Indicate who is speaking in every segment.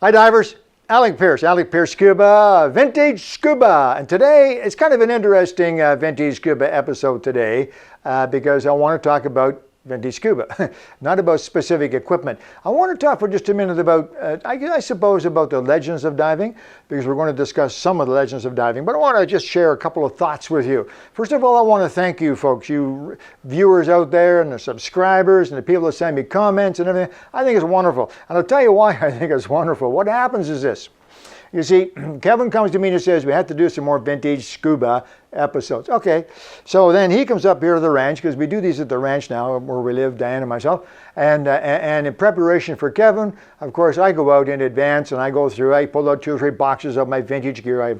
Speaker 1: Hi divers, Alec Peirce Scuba, Vintage Scuba. And today, it's kind of an interesting Vintage Scuba episode today because I want to talk about Vintage Scuba, not about specific equipment. I want to talk for just a minute about, I suppose, about the legends of diving, because we're going to discuss some of the legends of diving, but I want to just share a couple of thoughts with you. First of all, I want to thank you folks, you viewers out there and the subscribers and the people that send me comments and everything. I think it's wonderful. And I'll tell you why I think it's wonderful. What happens is this. You see, Kevin comes to me and says, we have to do some more Vintage Scuba episodes. Okay, so then he comes up here to the ranch, because we do these at the ranch now where we live, Diane and myself. And in preparation for Kevin, of course, I go out in advance and I go through, I pull out 2 or 3 boxes of my vintage gear. I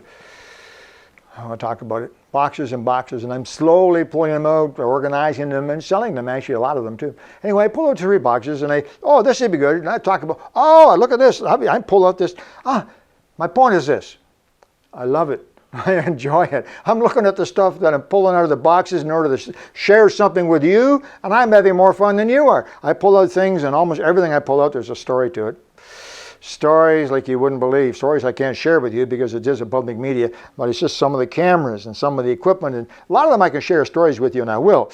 Speaker 1: want to talk about it. Boxes and boxes, and I'm slowly pulling them out, organizing them, and selling them, actually, a lot of them too. Anyway, I pull out 3 boxes and oh, this should be good. And I talk about, oh, look at this. I pull out this. My point is this, I love it, I enjoy it. I'm looking at the stuff that I'm pulling out of the boxes in order to share something with you, and I'm having more fun than you are. I pull out things, and almost everything I pull out, there's a story to it. Stories like you wouldn't believe, stories I can't share with you because it is a public media, but it's just some of the cameras and some of the equipment, and a lot of them I can share stories with you, and I will,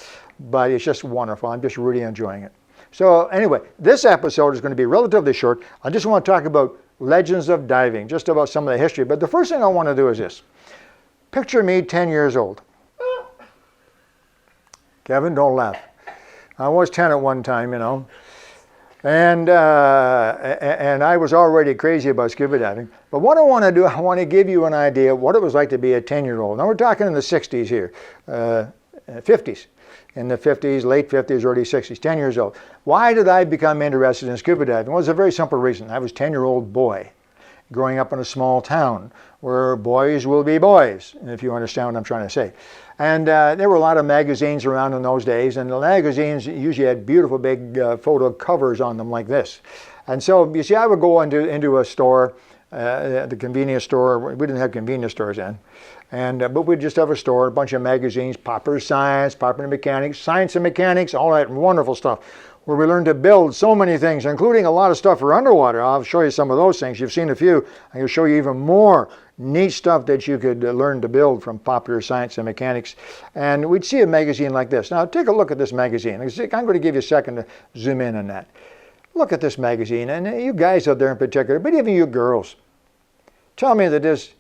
Speaker 1: but it's just wonderful. I'm just really enjoying it. So anyway, this episode is going to be relatively short. I just want to talk about legends of diving, just about some of the history. But the first thing I want to do is this. Picture me 10 years old. Kevin, don't laugh. I was 10 at one time, you know. And I was already crazy about scuba diving. But what I want to do, I want to give you an idea of what it was like to be a 10-year-old. Now we're talking in the 60s here, 50s. In the 50s, late 50s, early 60s, 10 years old. Why did I become interested in scuba diving? Well, it's a very simple reason. I was a 10-year-old boy growing up in a small town where boys will be boys, if you understand what I'm trying to say. And there were a lot of magazines around in those days, and the magazines usually had beautiful big photo covers on them like this. And so, you see, I would go into a store, the convenience store. We didn't have convenience stores then. But we'd just have a store, a bunch of magazines, Popular Science, Popular Mechanics, Science and Mechanics, all that wonderful stuff, where we learned to build so many things, including a lot of stuff for underwater. I'll show you some of those things. You've seen a few. I'm going to show you even more neat stuff that you could learn to build from Popular Science and Mechanics. And we'd see a magazine like this. Now, take a look at this magazine. I'm going to give you a second to zoom in on that. Look at this magazine, and you guys out there in particular, but even you girls, tell me that this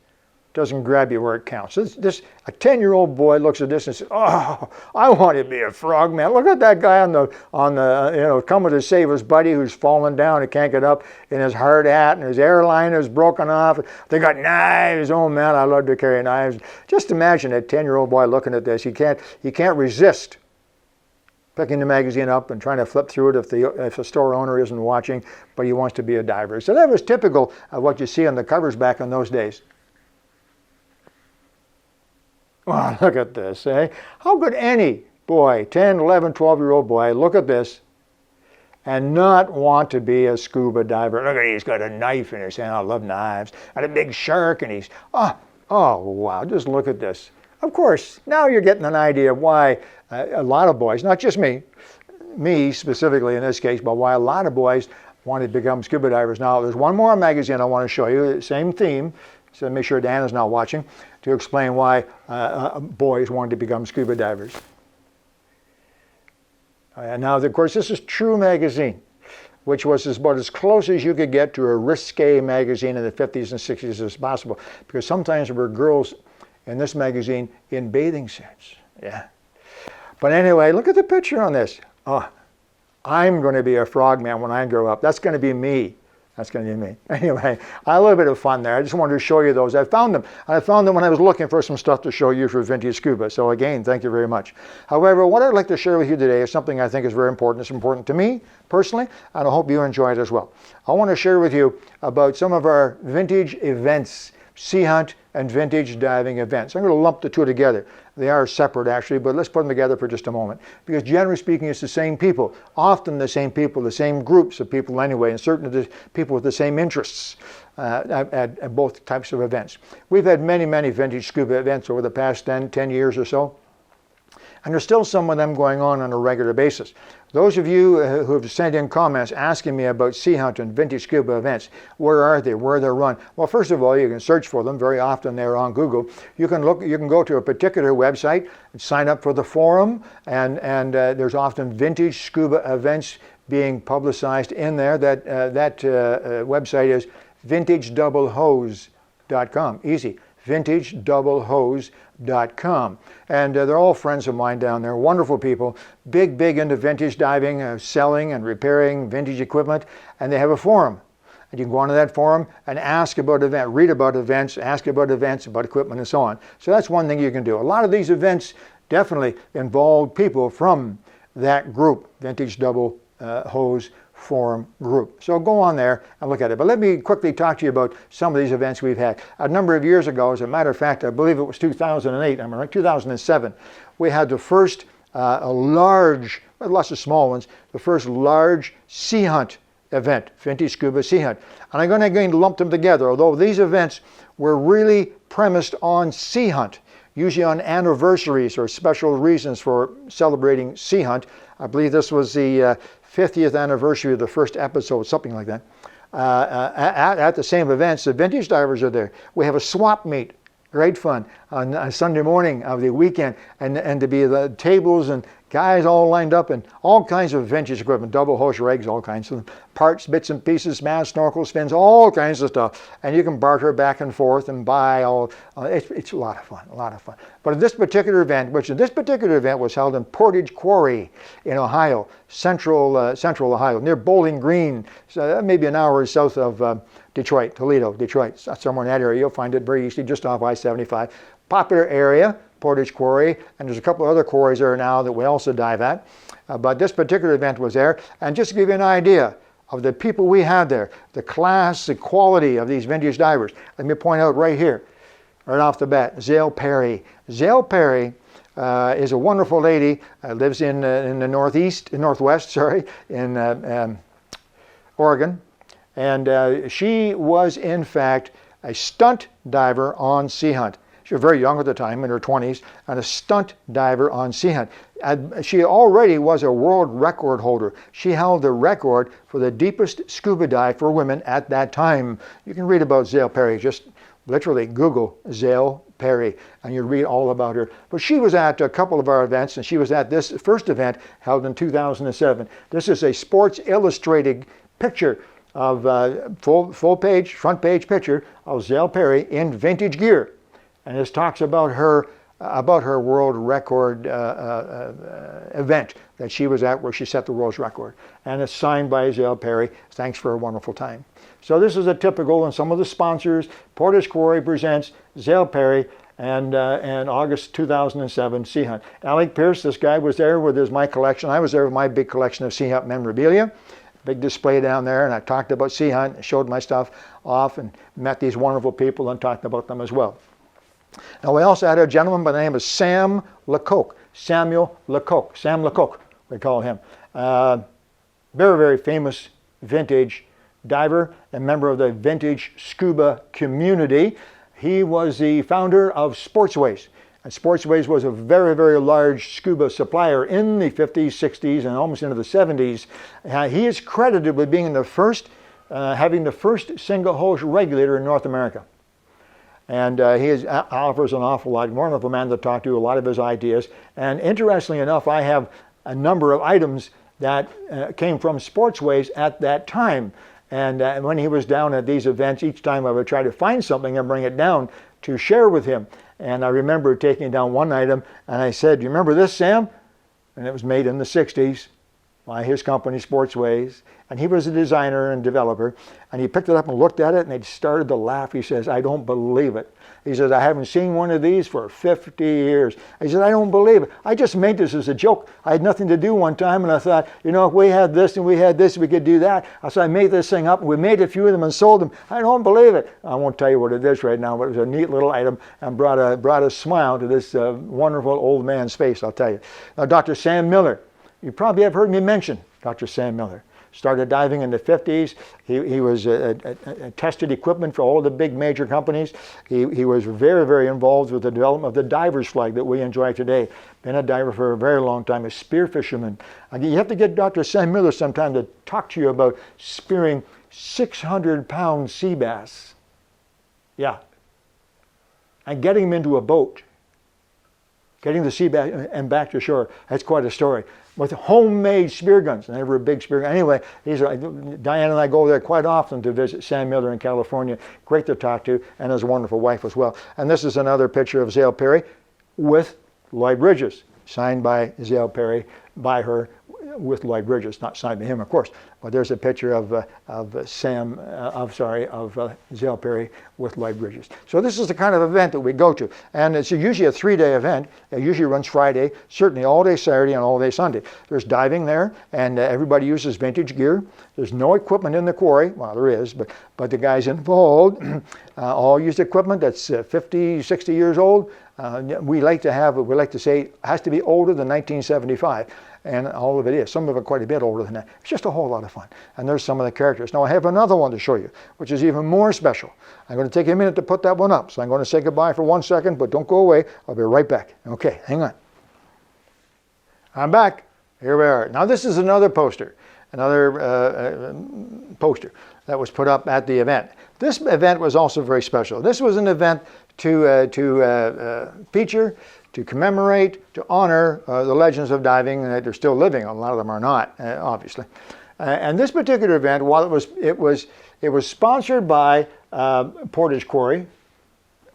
Speaker 1: doesn't grab you where it counts. A 10-year-old boy looks at this and says, "Oh, I want to be a frogman. Look at that guy on the coming to save his buddy who's fallen down and can't get up in his hard hat, and his airline is broken off. They got knives. Oh man, I love to carry knives." Just imagine a 10-year-old boy looking at this. He can't resist picking the magazine up and trying to flip through it if the store owner isn't watching, but he wants to be a diver. So that was typical of what you see on the covers back in those days. Wow, look at this, eh? How could any boy, 10, 11, 12-year-old boy, look at this and not want to be a scuba diver? Look at he's got a knife in his hand. I love knives. And a big shark, and he's, oh wow, just look at this. Of course, now you're getting an idea of why a lot of boys, not just me specifically in this case, but why a lot of boys want to become scuba divers. Now, there's one more magazine I want to show you, same theme, so make sure Dan is not watching, to explain why boys wanted to become scuba divers. Now, of course, this is True magazine, which was about as close as you could get to a risque magazine in the 50s and 60s as possible, because sometimes there were girls in this magazine in bathing suits. Yeah. But anyway, look at the picture on this. Oh, I'm going to be a frogman when I grow up. That's going to be me. That's going to be me. Anyway, I had a little bit of fun there. I just wanted to show you those. I found them. I found them when I was looking for some stuff to show you for Vintage Scuba. So again, thank you very much. However, what I'd like to share with you today is something I think is very important. It's important to me personally, and I hope you enjoy it as well. I want to share with you about some of our vintage events, sea hunt and vintage diving events. I'm going to lump the two together. They are separate actually, but let's put them together for just a moment. Because generally speaking, it's the same people, often the same people, the same groups of people anyway, and certainly people with the same interests at both types of events. We've had many, many vintage scuba events over the past 10 years or so. And there's still some of them going on a regular basis. Those of you who have sent in comments asking me about Sea Hunt and Vintage Scuba events, where are they, where they're run? Well, first of all, you can search for them. Very often they're on Google. You can go to a particular website and sign up for the forum, and there's often Vintage Scuba events being publicized in there. That website is vintagedoubleHose.com. Easy. vintagedoubleHose.com. And they're all friends of mine down there, wonderful people, big into vintage diving, selling and repairing vintage equipment, and they have a forum. And you can go onto that forum and ask about events, read about events, ask about events, about equipment and so on. So that's one thing you can do. A lot of these events definitely involve people from that group, Vintage Double Hose Forum group. So go on there and look at it. But let me quickly talk to you about some of these events we've had. A number of years ago, as a matter of fact, I believe it was 2008, I'm right, 2007, we had the first large, lots of small ones, the first large Sea Hunt event, Vintage Scuba Sea Hunt. And I'm going to lump them together, although these events were really premised on Sea Hunt, usually on anniversaries or special reasons for celebrating Sea Hunt. I believe this was the 50th anniversary of the first episode, something like that. At the same events, the vintage divers are there. We have a swap meet, great fun, on a Sunday morning of the weekend, and to be the tables and guys all lined up and all kinds of vintage equipment, double hose rigs, all kinds of parts, bits and pieces, masks, snorkels, fins, all kinds of stuff. And you can barter back and forth and buy all. It's a lot of fun, a lot of fun. But at this particular event, was held in Portage Quarry in Ohio, central Ohio, near Bowling Green, so maybe an hour south of Detroit, Toledo, Detroit, somewhere in that area. You'll find it very easily, just off I-75. Popular area, Portage Quarry, and there's a couple of other quarries there now that we also dive at. But this particular event was there, and just to give you an idea of the people we had there, the class, the quality of these vintage divers, let me point out right here, right off the bat, Zale Perry. Zale Perry is a wonderful lady, lives in the northwest, in Oregon, and she was in fact a stunt diver on Sea Hunt. She was very young at the time, in her 20s, and a stunt diver on Sea Hunt. She already was a world record holder. She held the record for the deepest scuba dive for women at that time. You can read about Zale Perry. Just literally Google Zale Perry, and you read all about her. But she was at a couple of our events, and she was at this first event held in 2007. This is a Sports Illustrated picture of front page picture of Zale Perry in vintage gear. And this talks about her world record event that she was at, where she set the world's record. And it's signed by Zale Perry. Thanks for a wonderful time. So this is a typical, and some of the sponsors, Portage Quarry presents Zale Perry, and August 2007 Sea Hunt. Alec Pierce, this guy, was there with my collection. I was there with my big collection of Sea Hunt memorabilia. Big display down there, and I talked about Sea Hunt, showed my stuff off, and met these wonderful people and talked about them as well. Now, we also had a gentleman by the name of Sam Lecoq, Samuel Lecoq, Sam Lecoq, we call him. Very, very famous vintage diver and member of the Vintage Scuba community. He was the founder of Sportsways. And Sportsways was a very, very large scuba supplier in the 50s, 60s, and almost into the 70s. He is credited with being the first, having the first single hose regulator in North America. And he offers an awful lot. Wonderful man to talk to, a lot of his ideas. And interestingly enough, I have a number of items that came from Sportsways at that time. And when he was down at these events, each time I would try to find something and bring it down to share with him. And I remember taking down one item, and I said, "Do you remember this, Sam?" And it was made in the 60s by his company, Sportsways. And he was a designer and developer. And he picked it up and looked at it, and they started to laugh. He says, "I don't believe it." He says, "I haven't seen one of these for 50 years. He said, "I don't believe it. I just made this as a joke. I had nothing to do one time, and I thought, you know, if we had this and we had this, we could do that." So I made this thing up, and we made a few of them and sold them. I don't believe it. I won't tell you what it is right now, but it was a neat little item and brought a smile to this wonderful old man's face, I'll tell you. Now, Dr. Sam Miller. You probably have heard me mention Dr. Sam Miller. started diving in the 50s. He was tested equipment for all the big major companies. He was very, very involved with the development of the diver's flag that we enjoy today. Been a diver for a very long time, a spear fisherman. You have to get Dr. Sam Miller sometime to talk to you about spearing 600-pound sea bass. Yeah. And getting them into a boat. Getting the sea bass and back to shore. That's quite a story. With homemade spear guns. Never a big spear gun. Anyway, Diane and I go there quite often to visit Sam Miller in California. Great to talk to, and his wonderful wife as well. And this is another picture of Zale Perry with Lloyd Bridges, signed by Zale Perry, by her, with Lloyd Bridges, not signed by him, of course. But there's a picture of Zale Perry with Lloyd Bridges. So this is the kind of event that we go to, and it's usually a 3-day event. It usually runs Friday, certainly all day Saturday and all day Sunday. There's diving there, and everybody uses vintage gear. There's no equipment in the quarry. Well, there is, but the guys involved all use equipment that's 50, 60 years old. We like to say it has to be older than 1975. And all of it is. Some of it quite a bit older than that. It's just a whole lot of fun. And there's some of the characters. Now I have another one to show you, which is even more special. I'm going to take a minute to put that one up. So I'm going to say goodbye for 1 second, but don't go away. I'll be right back. Okay, hang on. I'm back. Here we are. Now this is another poster. Another poster that was put up at the event. This event was also very special. This was an event to feature, to commemorate, to honor the legends of diving that are still living. A lot of them are not, obviously. And this particular event, while it was sponsored by Portage Quarry,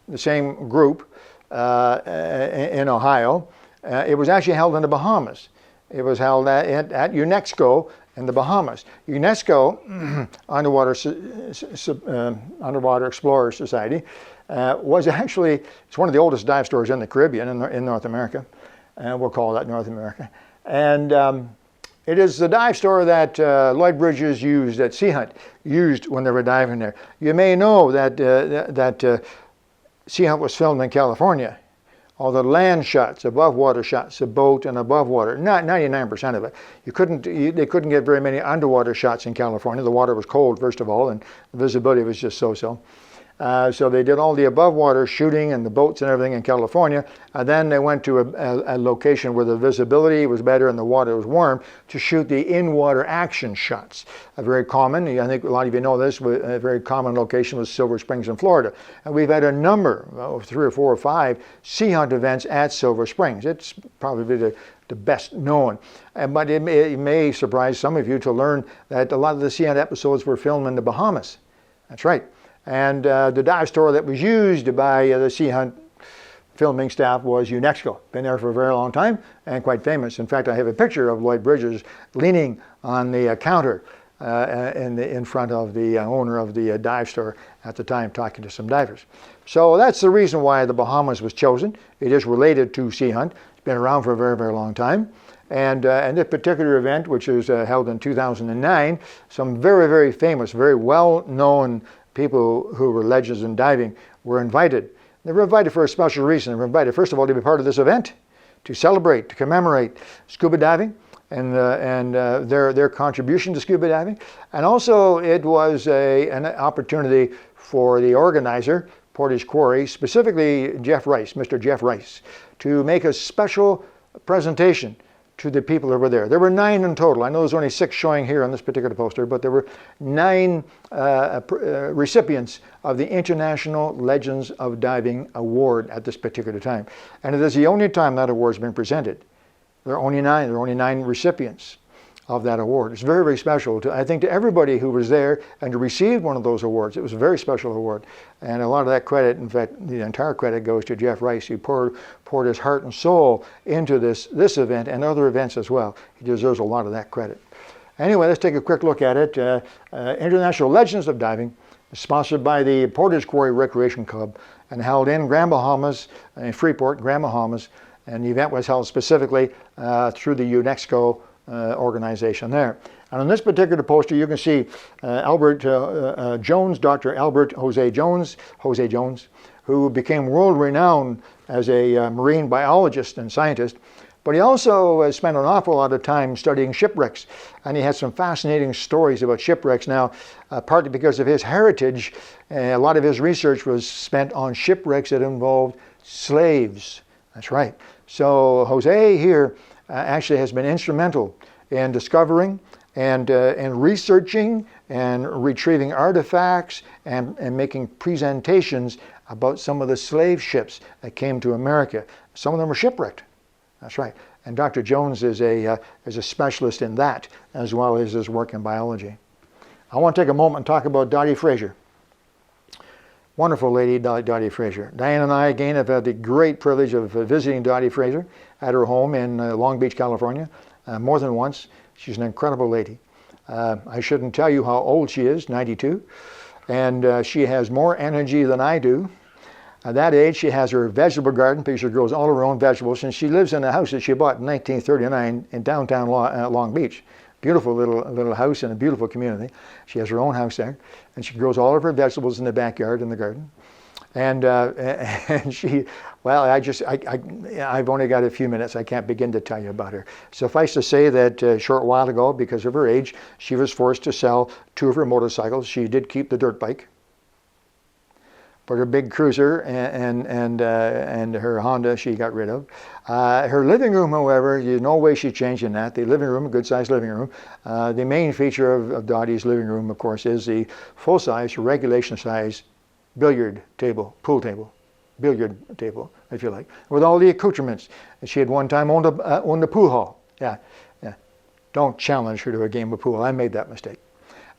Speaker 1: the same group in Ohio, it was actually held in the Bahamas. It was held at UNESCO in the Bahamas. UNESCO, Underwater Explorer Society, was actually, it's one of the oldest dive stores in the Caribbean, in North America, and we'll call that North America. And it is the dive store that Lloyd Bridges used, that Sea Hunt used when they were diving there. You may know that Sea Hunt was filmed in California. All the land shots, above water shots, the boat and above water, not 99% of it. They couldn't get very many underwater shots in California. The water was cold, first of all, and the visibility was just so-so. So they did all the above water shooting and the boats and everything in California. And then they went to a location where the visibility was better and the water was warm to shoot the in-water action shots. Very common, I think a lot of you know this, a very common location was Silver Springs in Florida. And we've had a number, 3 or 4 or 5 Sea Hunt events at Silver Springs. It's probably the best known. But it may surprise some of you to learn that a lot of the Sea Hunt episodes were filmed in the Bahamas. That's right. And the dive store that was used by the Sea Hunt filming staff was UNESCO. Been there for a very long time and quite famous. In fact, I have a picture of Lloyd Bridges leaning on the counter in front of the owner of the dive store at the time, talking to some divers. So that's the reason why the Bahamas was chosen. It is related to Sea Hunt. It's been around for a very, very long time. And this particular event, which was held in 2009, some very, very famous, very well-known people who were legends in diving were invited. They were invited for a special reason. They were invited, first of all, to be part of this event, to celebrate, to commemorate scuba diving and their contribution to scuba diving. And also it was an opportunity for the organizer, Portage Quarry, specifically Jeff Rice, Mr. Jeff Rice, to make a special presentation to the people that were there. There were 9 in total. I know there's only 6 showing here on this particular poster, but there were 9 recipients of the International Legends of Diving Award at this particular time. And it is the only time that award's been presented. There are only 9. There are only 9 recipients of that award. It's very, very special, I think, to everybody who was there and to receive one of those awards. It was a very special award. And a lot of that credit, in fact, the entire credit goes to Jeff Rice, who poured his heart and soul into this event and other events as well. He deserves a lot of that credit. Anyway, let's take a quick look at it. International Legends of Diving, sponsored by the Portage Quarry Recreation Club and held in Grand Bahamas, in Freeport, Grand Bahamas. And the event was held specifically through the UNESCO organization there. And on this particular poster, you can see Albert Jones, Dr. Albert Jose Jones, who became world renowned as a marine biologist and scientist, But he also spent an awful lot of time studying shipwrecks, and he had some fascinating stories about shipwrecks. Now, partly because of his heritage, a lot of his research was spent on shipwrecks that involved slaves. That's right. So Jose here actually has been instrumental in discovering and researching and retrieving artifacts and making presentations about some of the slave ships that came to America. Some of them were shipwrecked. That's right. And Dr. Jones is a specialist in that, as well as his work in biology. I want to take a moment and talk about Dottie Fraser. Wonderful lady, Dottie Fraser. Diane and I, again, have had the great privilege of visiting Dottie Fraser at her home in Long Beach, California, more than once. She's an incredible lady. I shouldn't tell you how old she is, 92, and she has more energy than I do. At that age, she has her vegetable garden because she grows all her own vegetables, and she lives in a house that she bought in 1939 in downtown Long Beach. Beautiful little house in a beautiful community. She has her own house there, and she grows all of her vegetables in the backyard in the garden. And she, well, I've only got a few minutes. I can't begin to tell you about her. Suffice to say that a short while ago, because of her age, she was forced to sell 2 of her motorcycles. She did keep the dirt bike, but her big cruiser and her Honda she got rid of. Her living room, however, there's no way she's changing that. The living room, a good-sized living room. The main feature of Dottie's living room, of course, is the full-size, regulation-size billiard table, pool table, billiard table, if you like, with all the accoutrements. She had one time owned a pool hall. Yeah. Don't challenge her to a game of pool. I made that mistake.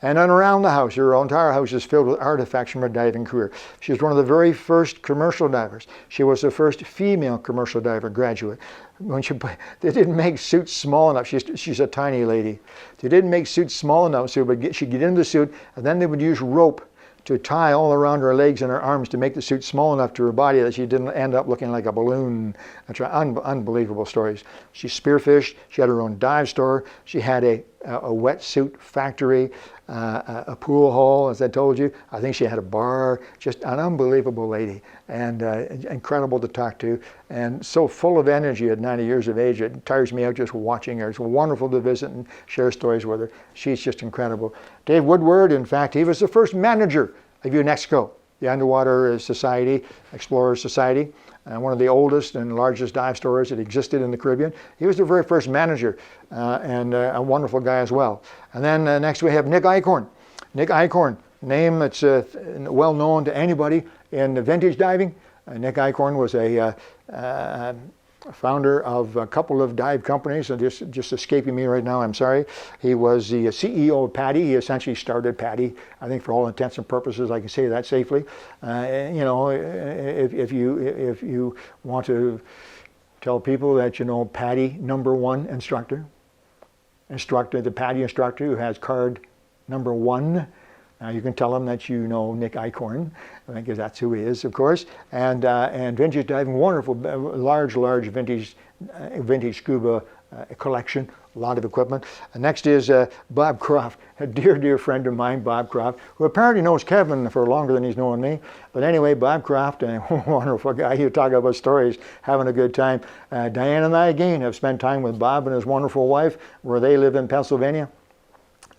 Speaker 1: And then around the house, her entire house is filled with artifacts from her diving career. She was one of the very first commercial divers. She was the first female commercial diver graduate. They didn't make suits small enough. She's a tiny lady. They didn't make suits small enough, so she'd get into the suit, and then they would use rope to tie all around her legs and her arms to make the suit small enough to her body that she didn't end up looking like a balloon. That's right. Unbelievable stories. She spearfished. She had her own dive store. She had a wetsuit factory, a pool hall, as I told you. I think she had a bar. Just an unbelievable lady, and incredible to talk to, and so full of energy at 90 years of age. It tires me out just watching her. It's wonderful to visit and share stories with her. She's just incredible. Dave Woodward, in fact, he was the first manager of UNESCO, the Underwater Society, Explorers Society, one of the oldest and largest dive stores that existed in the Caribbean. He was the very first manager, and a wonderful guy as well. And then next we have Nick Eichorn. Nick Eichorn, name that's well known to anybody in vintage diving. Nick Eichorn was a founder of a couple of dive companies, and just escaping me right now, I'm sorry. He was the CEO of PADI. He essentially started PADI. I think for all intents and purposes, I can say that safely. You know, if you want to tell people that you know PADI #1 instructor, the PADI instructor who has card #1. You can tell them that you know Nick Eichorn, because that's who he is, of course. And vintage diving, wonderful, large vintage scuba collection, a lot of equipment. Next is Bob Croft, a dear friend of mine, Bob Croft, who apparently knows Kevin for longer than he's known me. But anyway, Bob Croft, a wonderful guy. He'll talk about stories, having a good time. Diane and I, again, have spent time with Bob and his wonderful wife, where they live in Pennsylvania.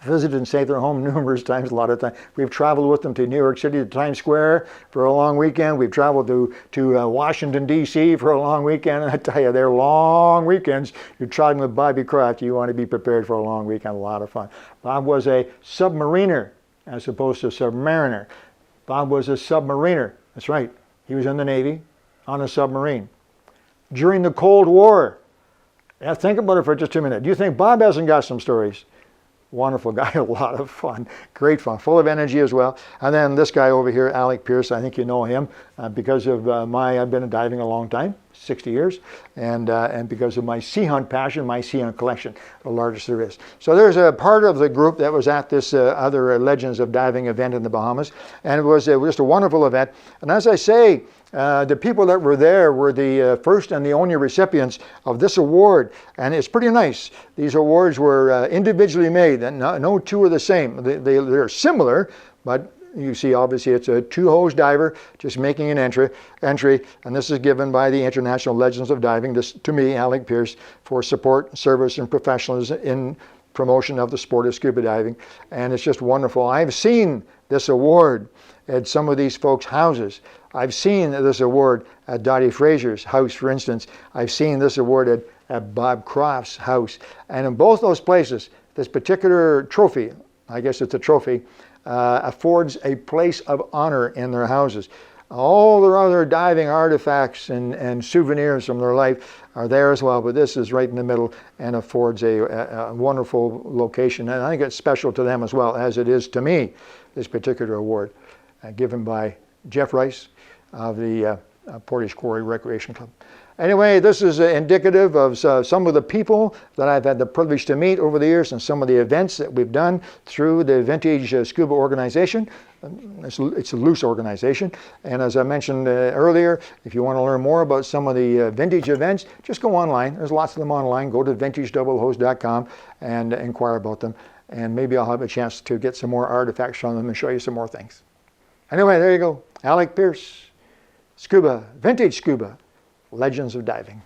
Speaker 1: Visited and stayed their home numerous times, a lot of times. We've traveled with them to New York City, to Times Square for a long weekend. We've traveled to Washington, D.C. for a long weekend. And I tell you, they're long weekends. You're traveling with Bobby Croft. You want to be prepared for a long weekend, a lot of fun. Bob was a submariner as opposed to a submariner. Bob was a submariner. That's right. He was in the Navy on a submarine. During the Cold War. Yeah, think about it for just a minute. Do you think Bob hasn't got some stories? Wonderful guy, a lot of fun, great fun, full of energy as well. And then this guy over here, Alec Pierce, I think you know him because of I've been diving a long time, 60 years, and because of my sea hunt passion, my sea hunt collection, the largest there is. So there's a part of the group that was at this other Legends of Diving event in the Bahamas, and it was just a wonderful event. And as I say, the people that were there were the first and the only recipients of this award, and it's pretty nice. These awards were individually made, and no two are the same. They're similar, but you see obviously it's a two-hose diver just making an entry, and this is given by the International Legends of Diving, this to me, Alec Pierce, for support, service, and professionalism in promotion of the sport of scuba diving. And it's just wonderful. I've seen this award at some of these folks' houses. I've seen this award at Dottie Fraser's house, for instance. I've seen this award at Bob Croft's house. And in both those places, this particular trophy, I guess it's a trophy, affords a place of honor in their houses. All their other diving artifacts and souvenirs from their life are there as well, but this is right in the middle and affords a wonderful location. And I think it's special to them as well, as it is to me, this particular award, given by Jeff Rice of the Portage Quarry Recreation Club. Anyway, this is indicative of some of the people that I've had the privilege to meet over the years and some of the events that we've done through the Vintage Scuba organization. It's a loose organization, and as I mentioned earlier, if you want to learn more about some of the vintage events, just go online. There's lots of them online. Go to vintagedoublehost.com and inquire about them, and maybe I'll have a chance to get some more artifacts from them and show you some more things. Anyway, there you go. Alec Peirce Scuba, Vintage Scuba, Legends of Diving.